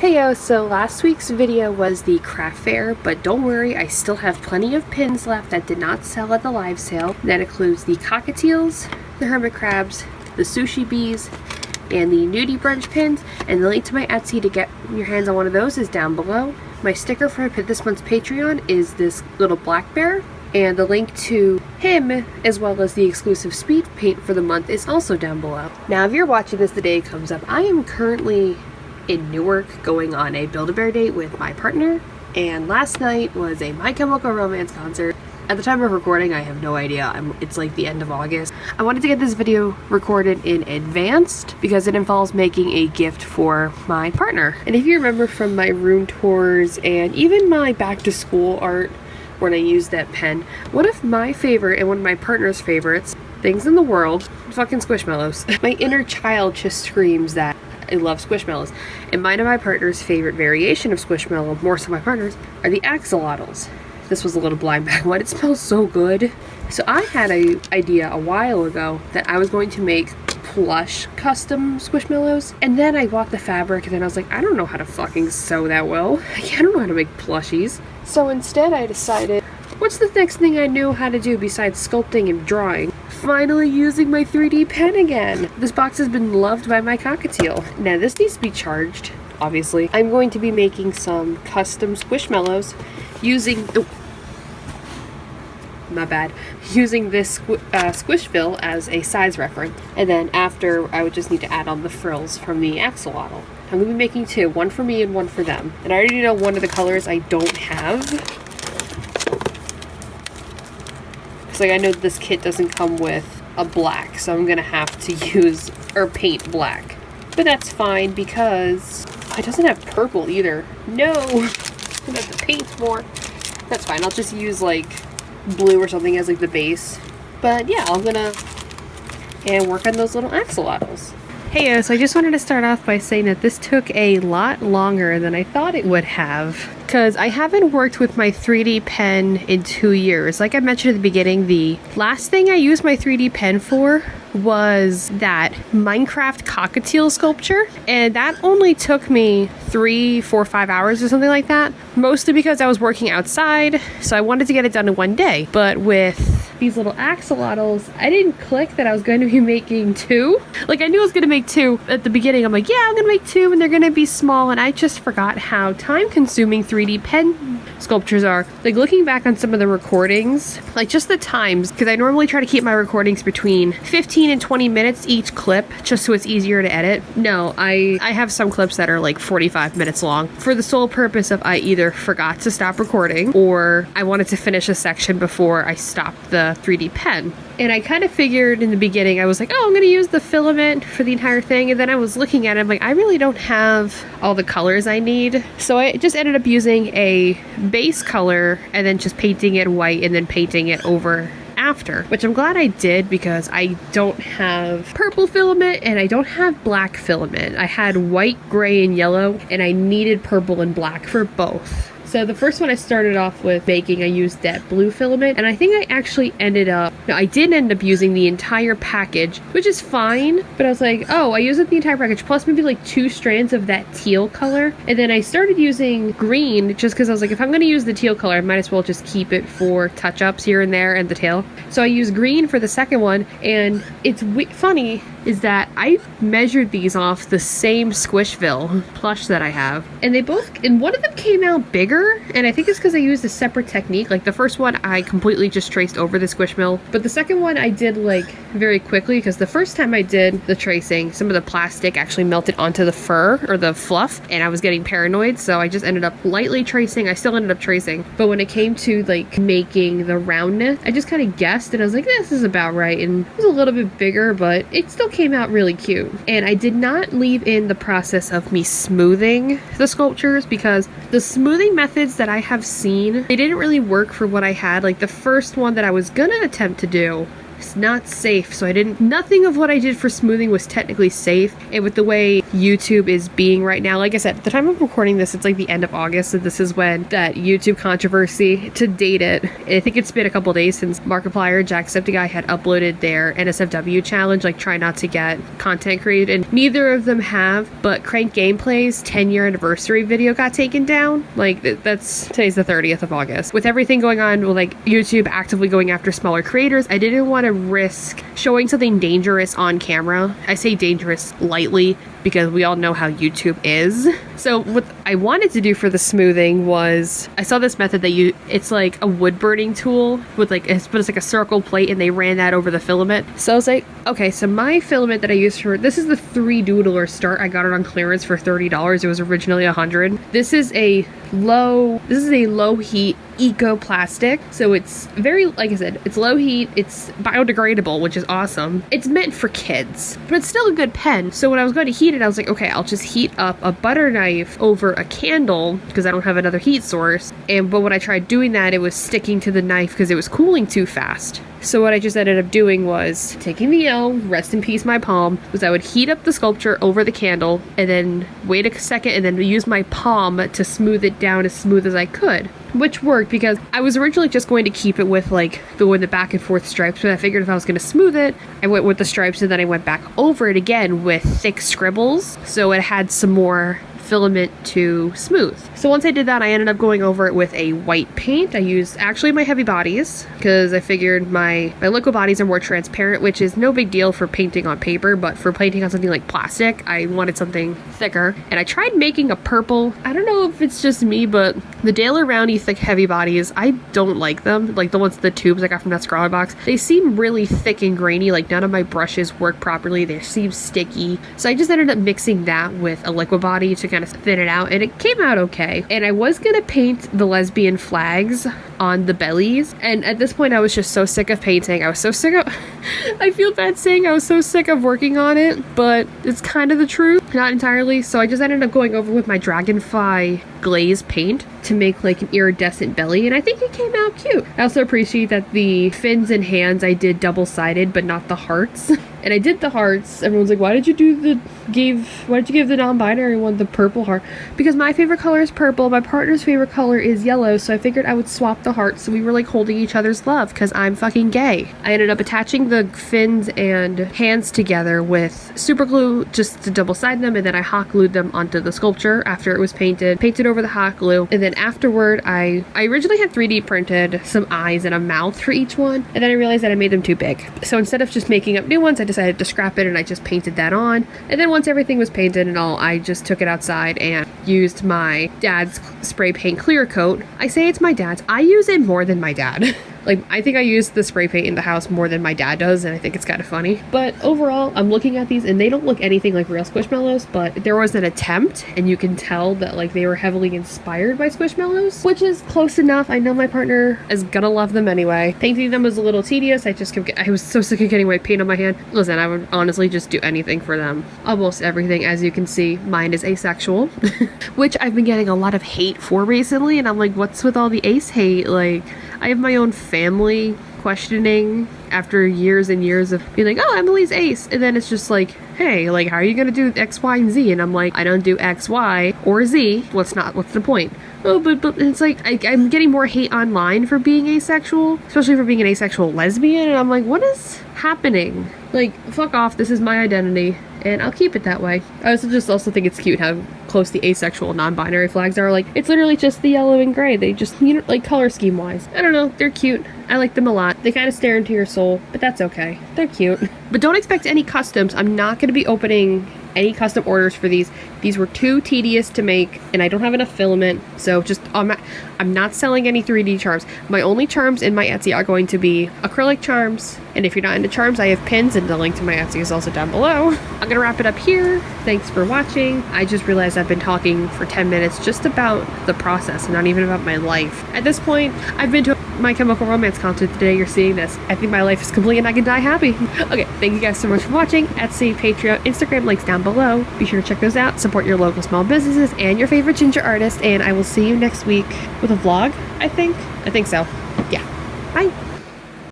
Hey yo, so last week's video was the craft fair, but don't worry, I still have plenty of pins left that did not sell at the live sale. That includes the cockatiels, the hermit crabs, the sushi bees, and the nudie brunch pins, and the link to my Etsy to get your hands on one of those is down below. My sticker for this month's Patreon is this little black bear, and the link to him, as well as the exclusive speed paint for the month, is also down below. Now, if you're watching this the day it comes up, I am currently in Newark going on a Build-A-Bear date with my partner, and last night was a My Chemical Romance concert. At the time of recording, I have no idea. It's like the end of August. I wanted to get this video recorded in advance because it involves making a gift for my partner. And if you remember from my room tours and even my back to school art when I used that pen, one of my favorite and one of my partner's favorites things in the world, fucking Squishmallows. My inner child just screams that I love Squishmallows. And mine and my partner's favorite variation of Squishmallow, more so my partner's, are the axolotls. This was a little blind bag one. It smells so good. So I had an idea a while ago that I was going to make plush custom Squishmallows. And then I bought the fabric and then I was like, I don't know how to fucking sew that well. I don't know how to make plushies. So instead I decided, what's the next thing I knew how to do besides sculpting and drawing? Finally using my 3D pen again. This box has been loved by my cockatiel. Now this needs to be charged, obviously. I'm going to be making some custom Squishmallows using, using this Squishville as a size reference. And then after, I would just need to add on the frills from the axolotl. I'm going to be making two, one for me and one for them. And I already know one of the colors I don't have. Like, I know this kit doesn't come with a black, so I'm gonna have to use or paint black. But that's fine because it doesn't have purple either. No! I'm gonna have to paint more. That's fine, I'll just use like blue or something as like the base. But yeah, I'm gonna work on those little axolotls. Hey, so I just wanted to start off by saying that this took a lot longer than I thought it would have, because I haven't worked with my 3D pen in 2 years. Like I mentioned at the beginning, the last thing I used my 3D pen for was that Minecraft cockatiel sculpture, and that only took me 3, 4, 5 hours or something like that, mostly because I was working outside, so I wanted to get it done in one day. But with these little axolotls, I didn't click that I was going to be making two. Like, I knew I was going to make two at the beginning. I'm like, yeah, I'm going to make two and they're going to be small, and I just forgot how time-consuming 3D pen sculptures are. Like, looking back on some of the recordings, like just the times, because I normally try to keep my recordings between 15 and 20 minutes each clip, just so it's easier to edit. No, I have some clips that are like 45 minutes long for the sole purpose of I either forgot to stop recording or I wanted to finish a section before I stopped the 3D pen. And I kind of figured in the beginning, I was like, oh, I'm going to use the filament for the entire thing. And then I was looking at it, I'm like, I really don't have all the colors I need. So I just ended up using a base color and then just painting it white and then painting it over after, which I'm glad I did because I don't have purple filament and I don't have black filament. I had white, gray, and yellow, and I needed purple and black for both. So the first one I started off with making, I used that blue filament, and I think I actually I did end up using the entire package, which is fine, but I was like, oh, I used the entire package, plus maybe like 2 strands of that teal color, and then I started using green, just because I was like, if I'm going to use the teal color, I might as well just keep it for touch-ups here and there and the tail. So I used green for the second one, and it's funny is that I measured these off the same Squishville plush that I have, and one of them came out bigger, and I think it's because I used a separate technique. Like the first one I completely just traced over the Squishmallow, but the second one I did like very quickly, because the first time I did the tracing, some of the plastic actually melted onto the fur or the fluff, and I was getting paranoid, so I just ended up lightly tracing. I still ended up tracing, but when it came to like making the roundness, I just kind of guessed, and I was like, this is about right, and it was a little bit bigger, but it still came out really cute. And I did not leave in the process of me smoothing the sculptures, because the smoothing methods that I have seen, they didn't really work for what I had. Like the first one that I was gonna attempt to do it's not safe. So nothing of what I did for smoothing was technically safe. And with the way YouTube is being right now, like I said, at the time of recording this, it's like the end of August. So this is when that YouTube controversy, to date it, I think it's been a couple days since Markiplier, Jacksepticeye had uploaded their NSFW challenge, like try not to get content created. And neither of them have, but Crank Gameplay's 10-year anniversary video got taken down. Like today's the 30th of August. With everything going on with like YouTube actively going after smaller creators, I didn't want to risk showing something dangerous on camera. I say dangerous lightly because we all know how YouTube is. So what I wanted to do for the smoothing was, I saw this method that it's like a wood burning tool with like, it's like a circle plate, and they ran that over the filament. So I was like, okay, so my filament that I used this is the 3 Doodler Start. I got it on clearance for $30. It was originally $100. This is a low heat eco plastic, so it's very, like I said, it's low heat, it's biodegradable, which is awesome. It's meant for kids, but it's still a good pen. So when I was going to heat it, I was like, okay, I'll just heat up a butter knife over a candle because I don't have another heat source. But when I tried doing that, it was sticking to the knife because it was cooling too fast. So what I just ended up doing was taking the L, rest in peace my palm, was I would heat up the sculpture over the candle and then wait a second and then use my palm to smooth it down as smooth as I could. Which worked because I was originally just going to keep it with like the back and forth stripes, but I figured if I was going to smooth it, I went with the stripes and then I went back over it again with thick scribbles, so it had some more filament to smooth. So once I did that, I ended up going over it with a white paint. I used actually my heavy bodies because I figured my liquid bodies are more transparent, which is no big deal for painting on paper, but for painting on something like plastic, I wanted something thicker. And I tried making a purple. I don't know if it's just me, but the Daler Rowney thick heavy bodies, I don't like them. Like the ones, the tubes I got from that Scrawler box, they seem really thick and grainy. Like none of my brushes work properly. They seem sticky. So I just ended up mixing that with a liquid body to kind of thin it out, and it came out okay. And I was gonna paint the lesbian flags on the bellies, and at this point I was just so sick of painting. I was so sick of I feel bad saying I was so sick of working on it, but it's kind of the truth, not entirely. So I just ended up going over with my Dragonfly glaze paint to make like an iridescent belly, and I think it came out cute. I also appreciate that the fins and hands I did double-sided but not the hearts. And I did the hearts. Everyone's like, why did you give the non-binary one the purple heart? Because my favorite color is purple, my partner's favorite color is yellow, so I figured I would swap the hearts so we were like holding each other's love because I'm fucking gay. I ended up attaching the fins and hands together with super glue just to double side them, and then I hot glued them onto the sculpture after it was painted over the hot glue. And then afterward, I originally had 3D printed some eyes and a mouth for each one, and then I realized that I made them too big. So instead of just making up new ones, I decided to scrap it and I just painted that on. And then once everything was painted and all, I just took it outside and used my dad's spray paint clear coat. I say it's my dad's. I use it more than my dad. Like, I think I use the spray paint in the house more than my dad does, and I think it's kind of funny. But overall, I'm looking at these, and they don't look anything like real Squishmallows, but there was an attempt, and you can tell that, like, they were heavily inspired by Squishmallows, which is close enough. I know my partner is gonna love them anyway. Painting them was a little tedious. I was so sick of getting white paint on my hand. Listen, I would honestly just do anything for them. Almost everything, as you can see. Mine is asexual, which I've been getting a lot of hate for recently, and I'm like, what's with all the ace hate? Like, I have my own family questioning after years and years of being like, oh, Emily's ace, and then it's just like, hey, like, how are you gonna do X, Y, and Z? And I'm like, I don't do X, Y, or Z. What's the point? Oh, but it's like, I'm getting more hate online for being asexual, especially for being an asexual lesbian, and I'm like, what is happening? Like, fuck off, this is my identity, and I'll keep it that way. I also think it's cute how close the asexual non-binary flags are. Like, it's literally just the yellow and gray. They just, you know, like, color scheme wise, I don't know, they're cute. I like them a lot. They kind of stare into your soul, but that's okay. They're cute. But don't expect any customs. I'm not going to be opening any custom orders for these. These were too tedious to make, and I don't have enough filament, so just I'm not selling any 3D charms. My only charms in my Etsy are going to be acrylic charms, and if you're not into charms, I have pins, and the link to my Etsy is also down below. I'm gonna wrap it up here. Thanks for watching. I just realized I've been talking for 10 minutes just about the process and not even about my life. At this point, I've been to My Chemical Romance concert today. You're seeing this. I think my life is complete and I can die happy. Okay, thank you guys so much for watching. Etsy, Patreon, Instagram, links down below. Be sure to check those out. Support your local small businesses and your favorite ginger artist, and I will see you next week with a vlog, I think so. Yeah. Bye.